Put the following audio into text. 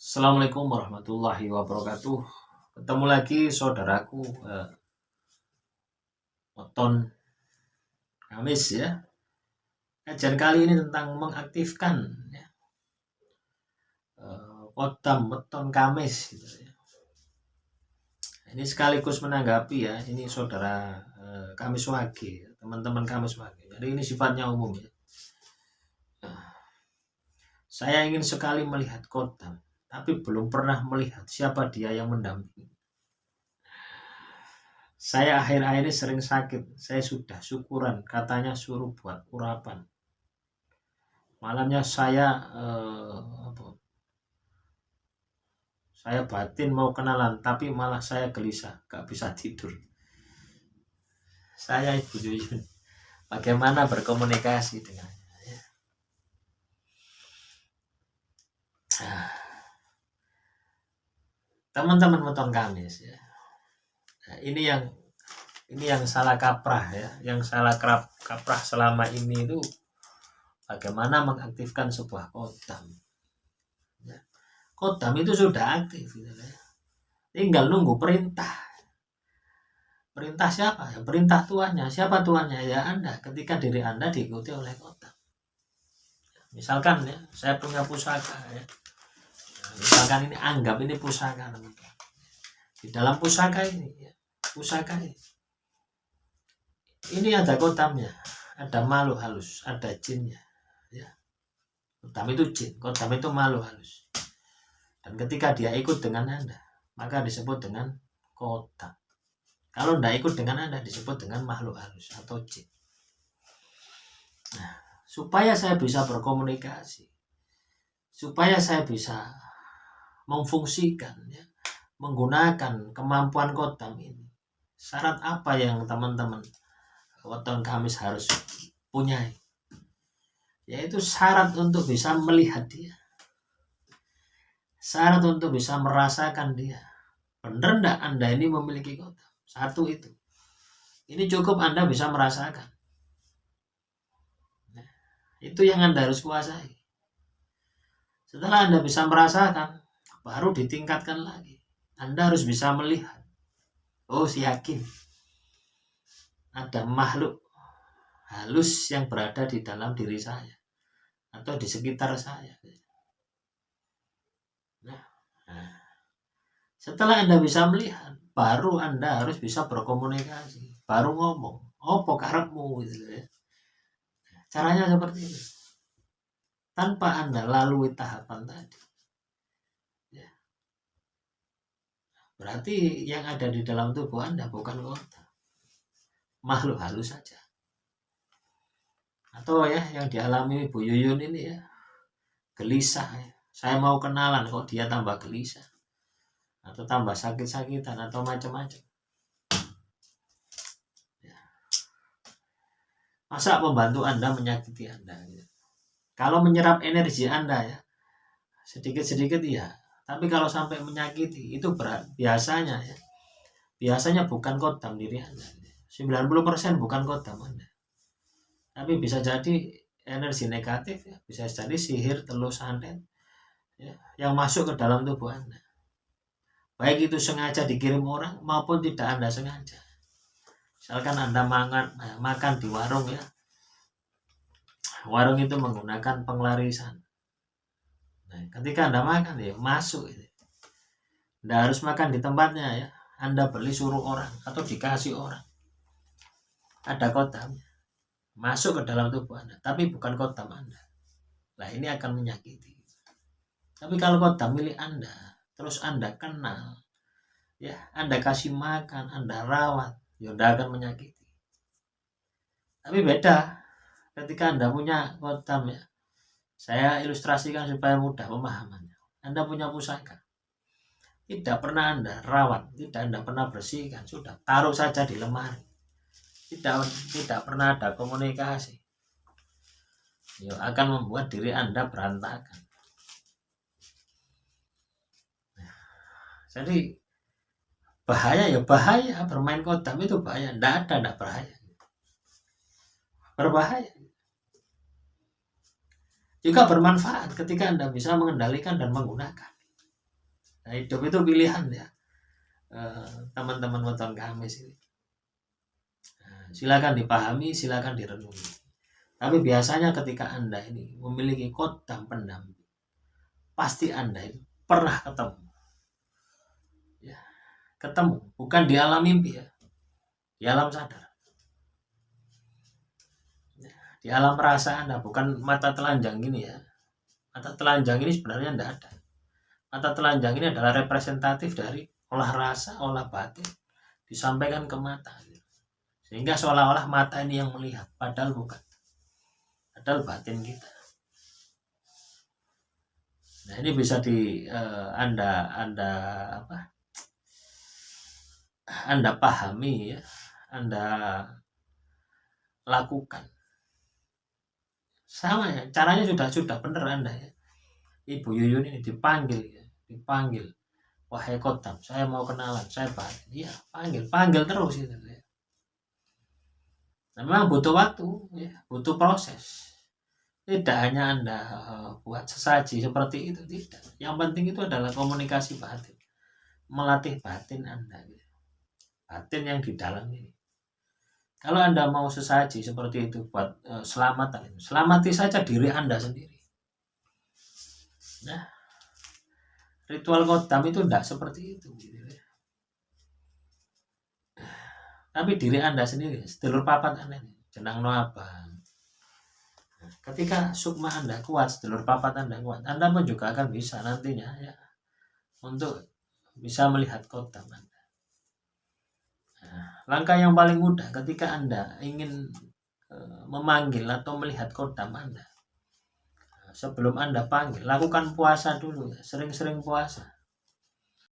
Assalamualaikum warahmatullahi wabarakatuh. Ketemu lagi saudaraku, Weton Kamis ya. Kajian kali ini tentang mengaktifkan ya, Kodam Weton Kamis gitu ya. Ini sekaligus menanggapi ya, ini saudara Kamis Wage, teman-teman Kamis Wage. Jadi ini sifatnya umum ya. Saya ingin sekali melihat Kodam, tapi belum pernah melihat siapa dia yang mendampingi. Saya akhir-akhir ini sering sakit. Saya sudah syukuran, katanya suruh buat urapan. Malamnya saya batin mau kenalan, tapi malah saya gelisah, gak bisa tidur. Saya Ibu Yuyun, bagaimana berkomunikasi dengannya? Teman-teman Weton Kamis ya. Nah, ini yang salah kaprah ya, yang salah kaprah selama ini itu bagaimana mengaktifkan sebuah kodam. Ya. Kodam itu sudah aktif gitu ya. Tinggal nunggu perintah. Perintah siapa? Ya perintah tuannya. Siapa tuannya? Ya Anda. Ketika diri Anda diikuti oleh kodam. Misalkan ya, saya punya pusaka ya. Misalkan ini anggap ini pusaka teman-teman. Di dalam pusaka ini ya, ini ada kodamnya, ada makhluk halus, ada jinnya ya. Kodam itu jin, kodam itu makhluk halus. Dan ketika dia ikut dengan Anda, maka disebut dengan kodam. Kalau tidak ikut dengan Anda, disebut dengan makhluk halus atau jin. Nah, supaya saya bisa berkomunikasi, supaya saya bisa memfungsikan ya, menggunakan kemampuan kodam ini, syarat apa yang teman-teman Weton Kamis harus punya? Yaitu syarat untuk bisa melihat dia, syarat untuk bisa merasakan dia. Benar enggak Anda ini memiliki kodam? Satu itu. Ini cukup Anda bisa merasakan. Nah, itu yang Anda harus kuasai. Setelah Anda bisa merasakan, baru ditingkatkan lagi. Anda harus bisa melihat. Oh, yakin ada makhluk halus yang berada di dalam diri saya atau di sekitar saya. Nah, setelah Anda bisa melihat, baru Anda harus bisa berkomunikasi, baru ngomong, opo karepmu gitu ya. Caranya seperti itu. Tanpa Anda lalui tahapan tadi. Ya. Berarti yang ada di dalam tubuh Anda bukan kodam, makhluk halus saja. Atau ya yang dialami Bu Yuyun ini ya, gelisah ya. Saya mau kenalan kok dia tambah gelisah. Atau tambah sakit-sakitan atau macam-macam. Ya. Masa pembantu Anda menyakiti Anda gitu. Kalau menyerap energi Anda ya, sedikit-sedikit ya. Tapi kalau sampai menyakiti itu biasanya ya. Biasanya bukan kodam diri Anda. 90% bukan kodam Anda. Tapi bisa jadi energi negatif ya, bisa jadi sihir telur santet ya, yang masuk ke dalam tubuh Anda. Baik itu sengaja dikirim orang maupun tidak Anda sengaja. Misalkan Anda makan di warung ya. Warung itu menggunakan penglarisan. Nah, ketika Anda makan ya masuk itu. Anda harus makan di tempatnya ya. Anda beli suruh orang atau dikasih orang. Ada kodamnya. Masuk ke dalam tubuh Anda, tapi bukan kodam Anda. Nah, ini akan menyakiti. Tapi kalau kodam milik Anda, terus Anda kenal, ya Anda kasih makan, Anda rawat, ya Anda akan menyakiti. Tapi beda ketika Anda punya kodam ya. Saya ilustrasikan supaya mudah pemahamannya. Anda punya pusaka, tidak pernah Anda rawat, tidak Anda pernah bersihkan, sudah taruh saja di lemari. Tidak pernah ada komunikasi. Ya, akan membuat diri Anda berantakan. Jadi bahaya bermain kodam itu bahaya. Tidak bahaya. Berbahaya. Juga bermanfaat ketika Anda bisa mengendalikan dan menggunakan. Nah, hidup itu pilihan ya, teman-teman weton Kamis ini. Nah, silakan dipahami, silakan direnungi. Tapi biasanya ketika Anda ini memiliki kodam pendamping, pasti Anda itu pernah ketemu. Ya, ketemu, bukan di alam mimpi ya, di alam sadar. Ya, di alam rasa Anda, bukan mata telanjang gini ya. Mata telanjang ini sebenarnya tidak ada. Mata telanjang ini adalah representatif dari olah rasa, olah batin disampaikan ke mata. Sehingga seolah-olah mata ini yang melihat, padahal bukan. Padahal batin kita. Nah, ini bisa Anda pahami ya, Anda lakukan. Sama ya, caranya sudah benar Anda ya. Ibu Yuyun ini dipanggil ya, dipanggil. Wahai kodam, saya mau kenalan, saya batin. Iya, panggil terus itu ya. Nah, memang butuh waktu ya, butuh proses. Tidak hanya Anda buat sesaji seperti itu, tidak. Yang penting itu adalah komunikasi batin. Melatih batin Anda. Batin yang di dalam ini. Kalau Anda mau sesaji seperti itu buat selamatan, selamati saja diri Anda sendiri. Nah, ritual kodam itu tidak seperti itu. Tapi diri Anda sendiri, sedulur papat Anda ini, jenang no abang. Ketika sukma Anda kuat, sedulur papat Anda kuat, Anda pun juga akan bisa nantinya ya untuk bisa melihat kodam Anda. Nah, langkah yang paling mudah ketika Anda ingin memanggil atau melihat kodam Anda, sebelum Anda panggil, lakukan puasa dulu ya, sering-sering puasa.